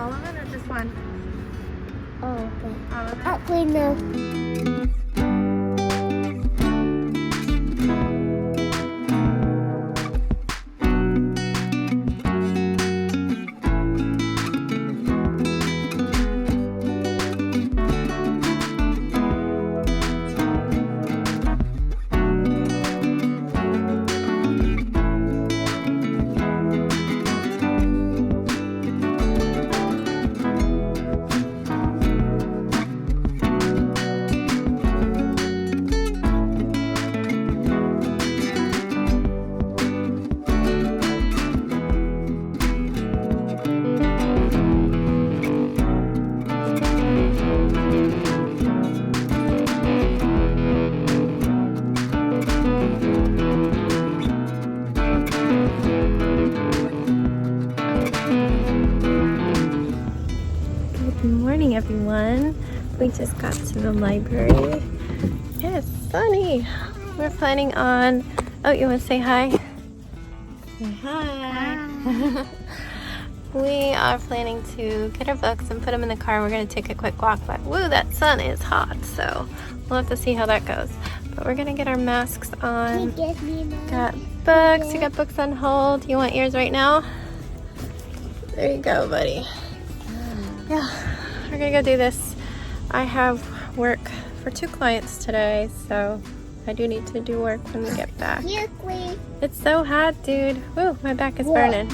All of it or just one? Oh, okay. All of it? Actually, no. Good morning, everyone. We just got to the library. It's sunny. We're planning on... Oh, you want to say hi? Say hi. We are planning to get our books and put them in the car. We're going to take a quick walk, but woo, that sun is hot, so we'll have to see how that goes. But we're going to get our masks on. Got books. You got books on hold. You want yours right now? There you go, buddy. Yeah, we're gonna go do this. I have work for 2 clients today, so I do need to do work when we get back. It's so hot, dude. Woo, my back is burning.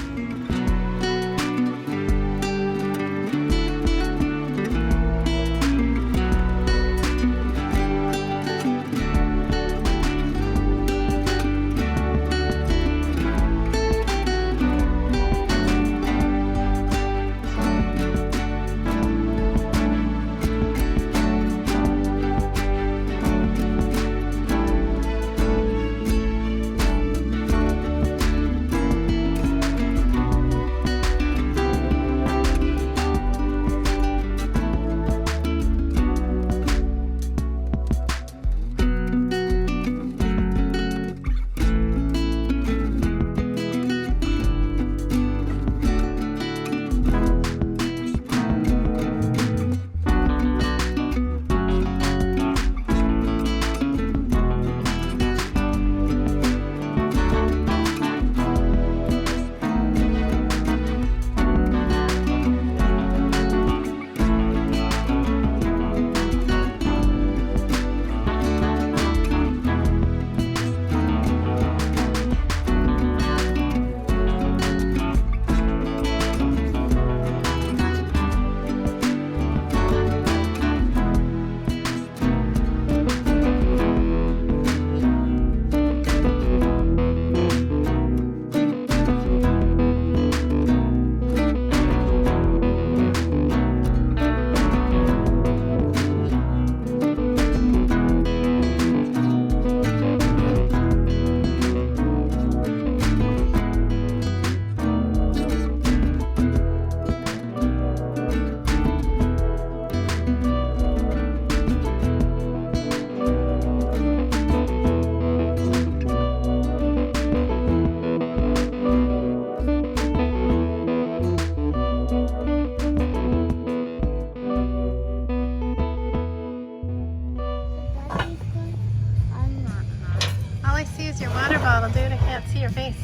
All I see is your water bottle, dude. I can't see your face.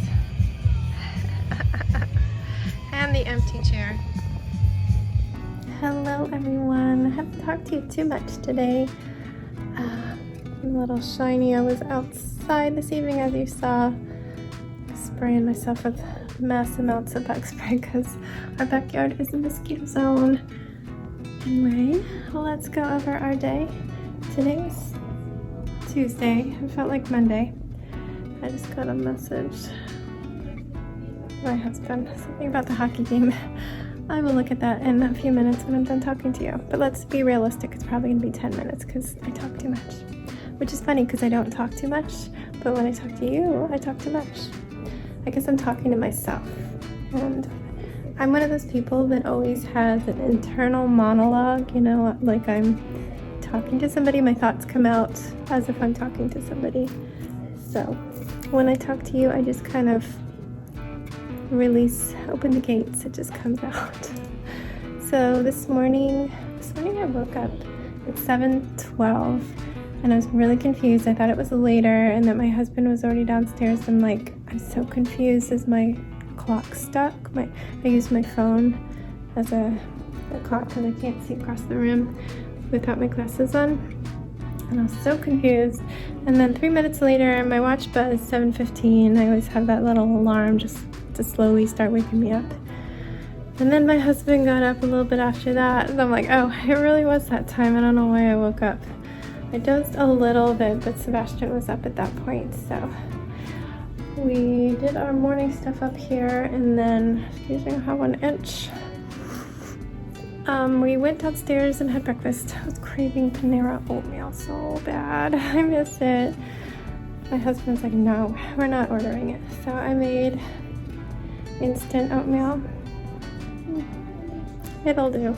And the empty chair. Hello, everyone. I haven't talked to you too much today. I'm a little shiny. I was outside this evening, as you saw, spraying myself with mass amounts of bug spray because our backyard is a mosquito zone. Anyway, let's go over our day. Today's Tuesday. It felt like Monday. I just got a message from my husband, something about the hockey game. I will look at that in a few minutes when I'm done talking to you. But let's be realistic, it's probably gonna be 10 minutes because I talk too much. Which is funny because I don't talk too much, but when I talk to you, I talk too much. I guess I'm talking to myself. And I'm one of those people that always has an internal monologue, you know, like I'm talking to somebody, my thoughts come out as if I'm talking to somebody. So when I talk to you, I just kind of open the gates, it just comes out. So this morning I woke up at 7:12 and I was really confused. I thought it was later and that my husband was already downstairs. I'm like, I'm so confused. Is my clock stuck? I used my phone as a clock because I can't see across the room without my glasses on. And I was so confused. And then 3 minutes later, my watch buzzed 7:15. I always have that little alarm just to slowly start waking me up. And then my husband got up a little bit after that, and I'm like, oh, it really was that time. I don't know why I woke up. I dozed a little bit, but Sebastian was up at that point, so we did our morning stuff up here, and then, excuse me, I have 1 inch. We went downstairs and had breakfast. I was craving Panera oatmeal so bad. I miss it. My husband's like, no, we're not ordering it. So I made instant oatmeal. It'll do.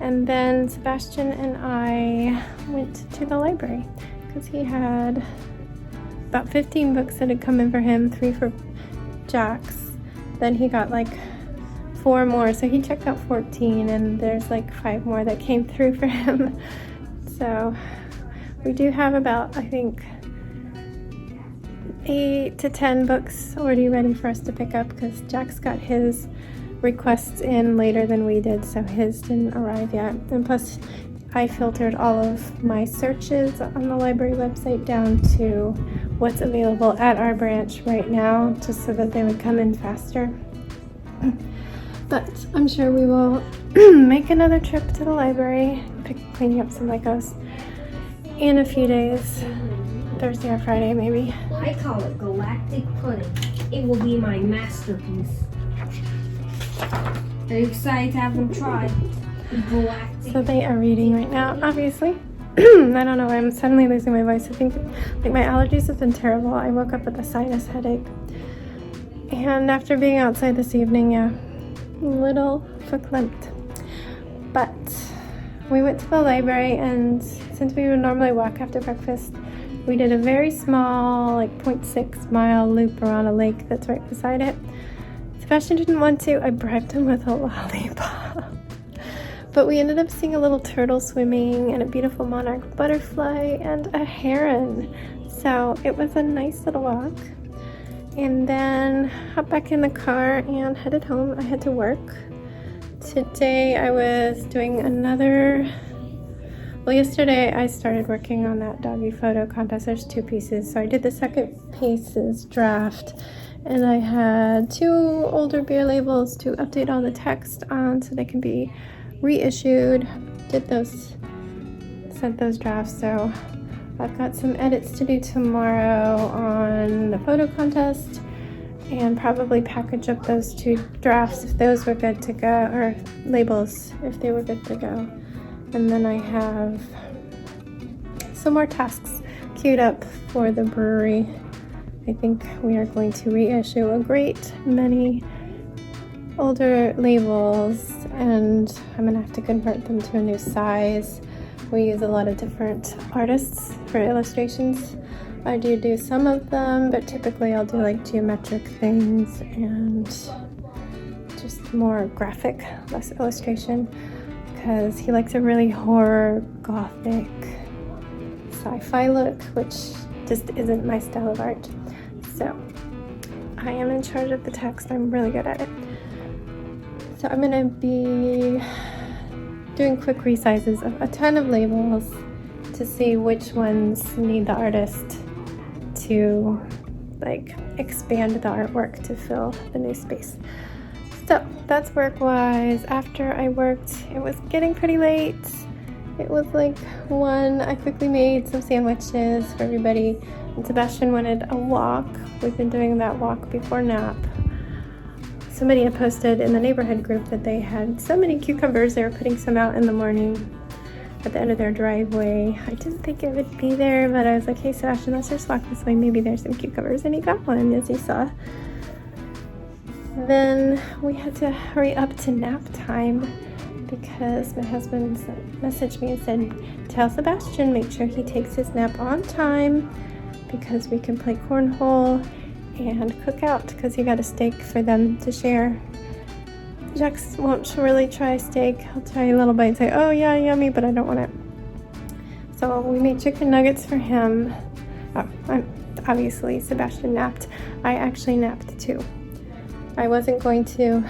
And then Sebastian and I went to the library because he had about 15 books that had come in for him, 3 for Jax. Then he got like 4 more, so he checked out 14, and there's like 5 more that came through for him. So we do have about, I think, 8 to 10 books already ready for us to pick up because Jax got his requests in later than we did, so his didn't arrive yet. And plus I filtered all of my searches on the library website down to what's available at our branch right now, just so that they would come in faster. But I'm sure we will make another trip to the library, cleaning up some Legos in a few days, Thursday or Friday maybe. I call it galactic pudding. It will be my masterpiece. Are you excited to have them try? Galactic. So they are reading right now, obviously. I don't know, I'm suddenly losing my voice. I think like my allergies have been terrible. I woke up with a sinus headache. And after being outside this evening, yeah, a little verklempt. But we went to the library, and since we would normally walk after breakfast, we did a very small, like 0.6 mile loop around a lake that's right beside it. Sebastian didn't want to. I bribed him with a lollipop. But we ended up seeing a little turtle swimming and a beautiful monarch butterfly and a heron. So it was a nice little walk. And then hopped back in the car and headed home. I had to work. Today I was doing yesterday I started working on that doggy photo contest. There's 2 pieces. So I did the second piece's draft. And I had 2 older beer labels to update all the text on so they can be reissued. Sent those drafts. So I've got some edits to do tomorrow on the photo contest and probably package up those 2 drafts if those were good to go, or labels if they were good to go. And then I have some more tasks queued up for the brewery. I think we are going to reissue a great many older labels, and I'm gonna have to convert them to a new size. We use a lot of different artists for illustrations. I do some of them, but typically I'll do like geometric things and just more graphic, less illustration, because he likes a really horror, gothic, sci-fi look, which just isn't my style of art. So I am in charge of the text. I'm really good at it. So I'm gonna be doing quick resizes of a ton of labels to see which ones need the artist to like expand the artwork to fill the new space. So that's work-wise. After I worked, it was getting pretty late. It was like 1. I quickly made some sandwiches for everybody, and Sebastian wanted a walk. We've been doing that walk before nap. Somebody had posted in the neighborhood group that they had so many cucumbers, they were putting some out in the morning at the end of their driveway. I didn't think it would be there, but I was like, hey Sebastian, let's just walk this way, maybe there's some cucumbers, and he got one, as you saw. Then we had to hurry up to nap time because my husband messaged me and said, tell Sebastian, make sure he takes his nap on time because we can play cornhole and cook out, because he got a steak for them to share. Jax won't really try steak. He'll try a little bite and say, oh yeah, yummy, but I don't want it. So we made chicken nuggets for him. Obviously, Sebastian napped. I actually napped too. I wasn't going to.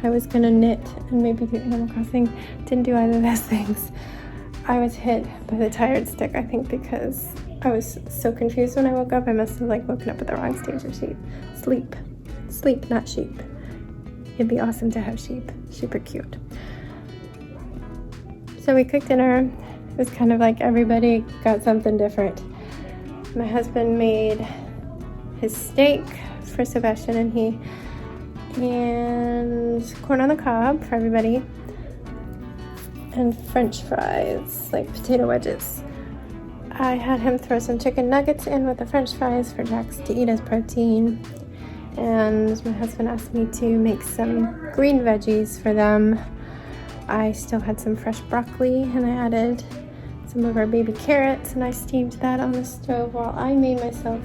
I was going to knit and maybe do Animal Crossing. Didn't do either of those things. I was hit by the tired stick, I think, because I was so confused when I woke up. I must have woken up at the wrong stage of sleep. Sleep, not sheep. It'd be awesome to have sheep. Sheep are cute. So we cooked dinner. It was kind of like everybody got something different. My husband made his steak for Sebastian and corn on the cob for everybody, and French fries, like potato wedges. I had him throw some chicken nuggets in with the French fries for Jax to eat as protein. And my husband asked me to make some green veggies for them. I still had some fresh broccoli and I added some of our baby carrots and I steamed that on the stove while I made myself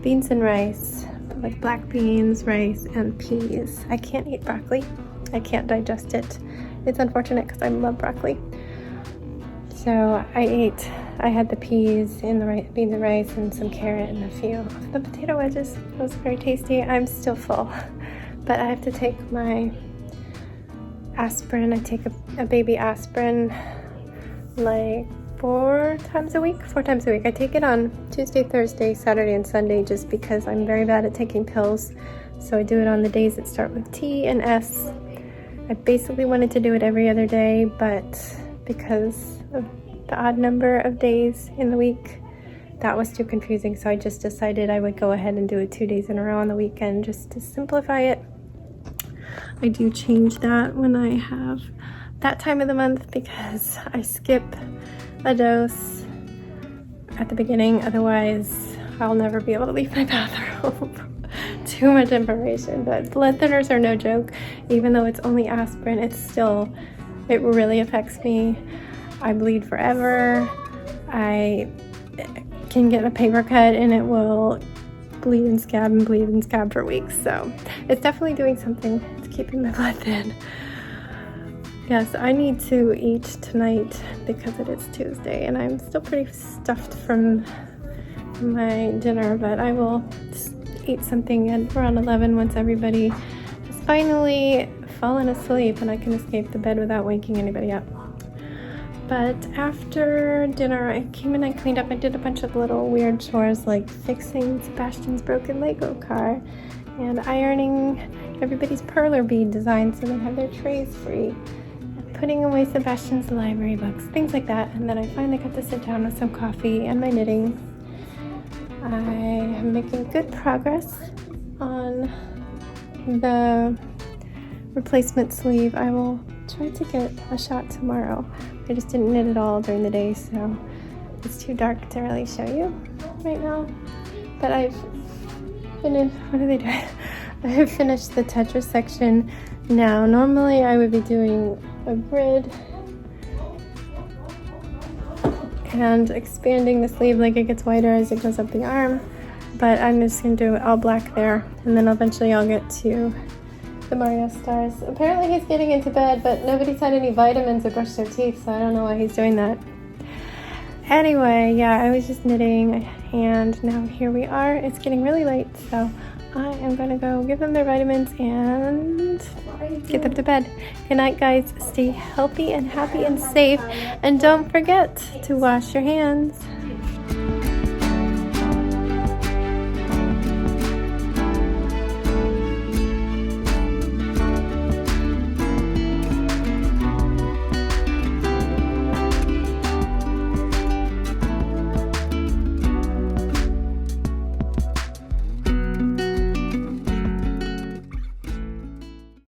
beans and rice, like black beans, rice, and peas. I can't eat broccoli. I can't digest it. It's unfortunate because I love broccoli. So I had the peas and the beans and rice and some carrot and a few of the potato wedges. It was very tasty. I'm still full, but I have to take my aspirin. I take a baby aspirin like 4 times a week. I take it on Tuesday, Thursday, Saturday, and Sunday just because I'm very bad at taking pills. So I do it on the days that start with T and S. I basically wanted to do it every other day, but because of the odd number of days in the week, that was too confusing. So I just decided I would go ahead and do it 2 days in a row on the weekend just to simplify it. I do change that when I have that time of the month because I skip a dose at the beginning. Otherwise, I'll never be able to leave my bathroom. Too much information, but blood thinners are no joke. Even though it's only aspirin, it really affects me. I bleed forever. I can get a paper cut and it will bleed and scab for weeks. So it's definitely doing something to keeping my blood thin. Yes, I need to eat tonight because it is Tuesday and I'm still pretty stuffed from my dinner, but I will eat something at around 11 once everybody has finally fallen asleep and I can escape the bed without waking anybody up. But after dinner, I came in, I cleaned up, I did a bunch of little weird chores like fixing Sebastian's broken Lego car and ironing everybody's perler bead design so they have their trays free, and putting away Sebastian's library books, things like that. And then I finally got to sit down with some coffee and my knitting. I am making good progress on the replacement sleeve. I will try to get a shot tomorrow. I just didn't knit it all during the day, so it's too dark to really show you right now. But I've finished, I have finished the Tetris section now. Normally I would be doing a grid and expanding the sleeve like it gets wider as it goes up the arm, but I'm just going to do it all black there, and then eventually I'll get to the Mario stars. Apparently he's getting into bed, but nobody's had any vitamins or brushed their teeth, so I don't know why he's doing that. Anyway, yeah, I was just knitting, and now here we are. It's getting really late, so I am going to go give them their vitamins and get them to bed. Good night, guys. Stay healthy and happy and safe, and don't forget to wash your hands.